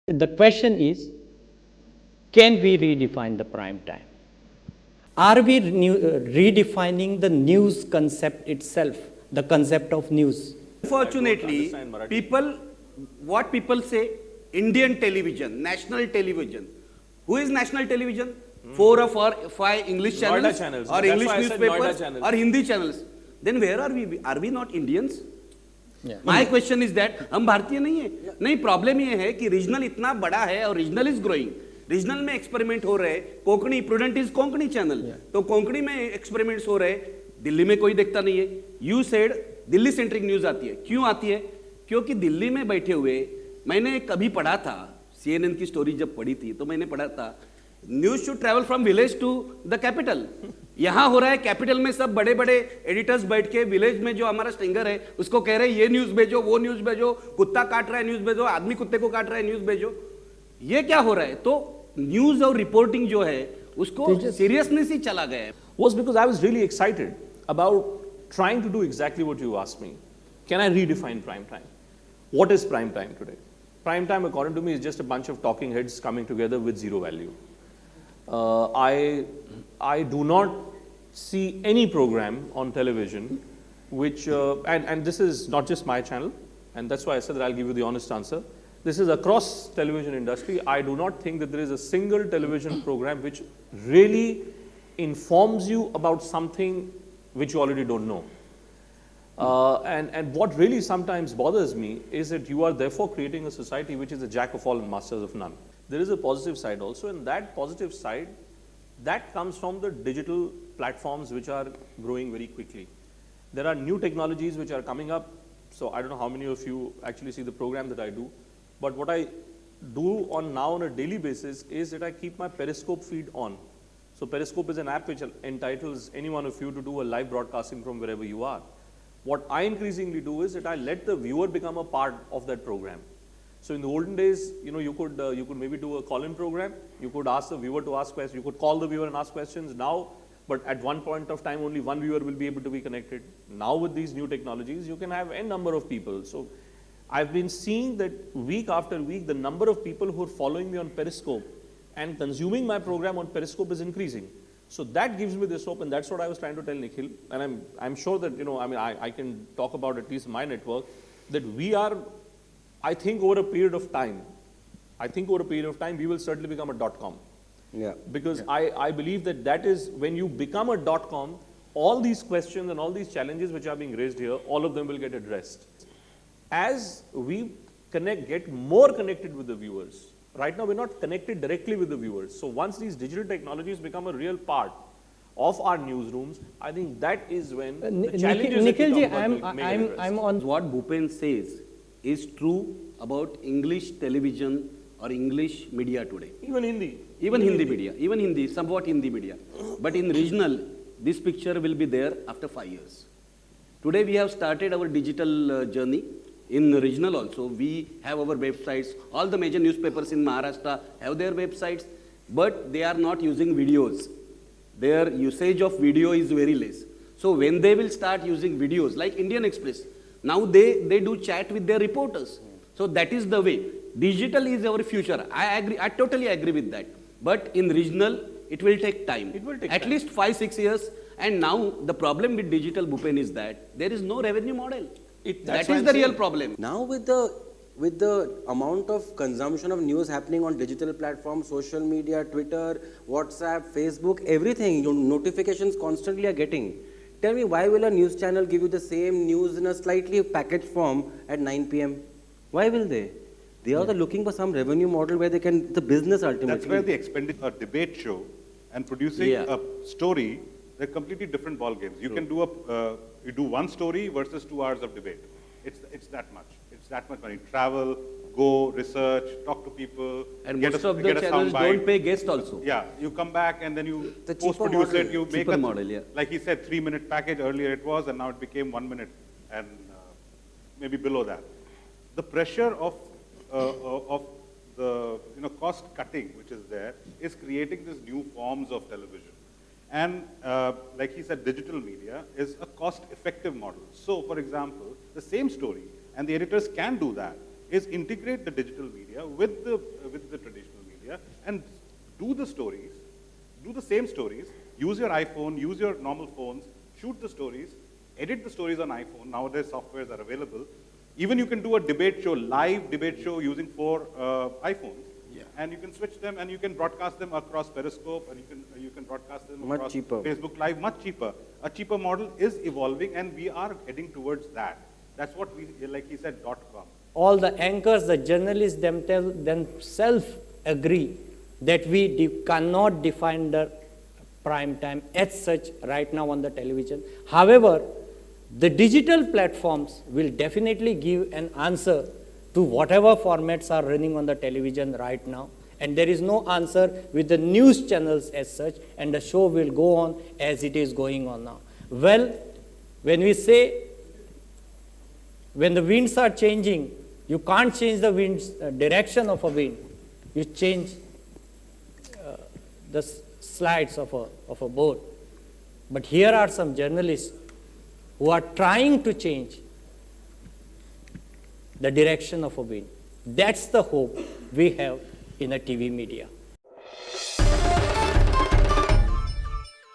The question is, can we redefine the prime time? Are we redefining the news concept itself, the concept of news? Unfortunately, what people say, Indian television, national television. Who is national television? Four or five English channels, channels. or That's English why I said newspapers, channels. or Hindi channels. Then where are we? Are we not Indians? Yeah. My question is that हम भारतीय नहीं है. नहीं, problem ये है कि regional इतना बड़ा है और रीजनल इज ग्रोइंग. रीजनल में एक्सपेरिमेंट हो रहे. Konkani, prudent is Konkani channel. तो कोंकणी में एक्सपेरिमेंट्स हो रहे. दिल्ली में कोई देखता नहीं है. You said Delhi centric news आती है. क्यों आती है? क्योंकि दिल्ली में बैठे हुए, मैंने कभी पढ़ा था, सीएनएन की स्टोरी जब पढ़ी थी तो मैंने पढ़ा था, news should travel from village to the capital. यहां हो रहा है कैपिटल में सब बड़े बड़े एडिटर्स बैठ के विलेज में जो हमारा स्टिंगर है उसको कह रहे हैं ये न्यूज भेजो, वो न्यूज भेजो, कुत्ता काट रहा है न्यूज भेजो, आदमी कुत्ते को काट रहा है न्यूज भेजो. ये क्या हो रहा है? तो न्यूज और रिपोर्टिंग जो है उसको सीरियसनेस ही चला गया है. Was because I was really excited about trying to do exactly what you asked me. Can I redefine prime time? What is prime time today? Prime time, according to me, is just a bunch of talking heads coming together with zero value. I do not see any program on television which, and this is not just my channel, and that's why I said that I'll give you the honest answer. This is across television industry. I do not think that there is a single television program which really informs you about something which you already don't know. And what really sometimes bothers me is that you are therefore creating a society which is a jack of all and masters of none. There is a positive side also, and that positive side, that comes from the digital platforms which are growing very quickly. There are new technologies which are coming up. So I don't know how many of you actually see the program that I do, but what I do now on a daily basis is that I keep my Periscope feed on. So Periscope is an app which entitles any one of you to do a live broadcasting from wherever you are. What I increasingly do is that I let the viewer become a part of that program. So in the olden days, you could maybe do a call-in program. You could ask the viewer to ask questions. You could call the viewer and ask questions. Now, but at one point of time, only one viewer will be able to be connected. Now with these new technologies, you can have n number of people. So I've been seeing that week after week, the number of people who are following me on Periscope and consuming my program on Periscope is increasing. So that gives me this hope, and that's what I was trying to tell Nikhil. And I'm sure that, I can talk about at least my network, that we are, I think over a period of time, we will certainly become a .com. Yeah. Because I believe that is when you become a .com, all these questions and all these challenges which are being raised here, all of them will get addressed. As we get more connected with the viewers. Right now, we're not connected directly with the viewers. So once these digital technologies become a real part of our newsrooms, I think that is when the challenges Nikhilji, I'm on What Bhupen says is true about English television or English media today. even Hindi. Even Hindi media, even Hindi, somewhat Hindi media. But in regional, this picture will be there after 5 years. Today we have started our digital journey. In regional also, we have our websites. All the major newspapers in Maharashtra have their websites, but they are not using videos. Their usage of video is very less. So when they will start using videos, like Indian Express, now they do chat with their reporters. So that is the way. Digital is our future. I agree. I totally agree with that. But in regional, it will take time. It will take at time. least 5-6 years. And now the problem with digital, Bhupen, is that there is no revenue model. That's That why is I'm the saying. real problem. Now with the amount of consumption of news happening on digital platforms, social media, Twitter, WhatsApp, Facebook, everything, your notifications constantly are getting. Tell me, why will a news channel give you the same news in a slightly packaged form at 9 p.m.? Why will they? They are looking for some revenue model where they can, the business ultimately. That's where the expenditure, a debate show and producing Yeah. a story, they're completely different ball games. You can do you do one story versus 2 hours of debate. It's that much. It's that much money. Travel, go, research, talk to people. And get most a, of the get a channels soundbite. don't pay guest also. Yeah, you come back and then you The cheaper post-produce model. it. You make Cheaper a model, yeah. like he said, 3-minute package. Earlier it was, and now it became 1 minute, and maybe below that. The pressure of the cost cutting which is there is creating these new forms of television. And like he said, digital media is a cost-effective model. So, for example, the same story, and the editors can do that, is integrate the digital media with the traditional media and do the stories, do the same stories, use your iPhone, use your normal phones, shoot the stories, edit the stories on iPhone. Nowadays, softwares are available. Even you can do a debate show, live debate show using 4 iPhones. Yeah. And you can switch them and you can broadcast them across Periscope and you can broadcast them Much across cheaper. Facebook Live, much cheaper. A cheaper model is evolving and we are heading towards that. That's what we, like he said, .com. All the anchors, the journalists themselves agree that we cannot define the prime time as such right now on the television. However, the digital platforms will definitely give an answer to whatever formats are running on the television right now. And there is no answer with the news channels as such, and the show will go on as it is going on now. Well, when we say, when the winds are changing, you can't change the wind's direction of a wind. You change the slides of a boat. But here are some journalists who are trying to change the direction of a wind. That's the hope we have in a TV media.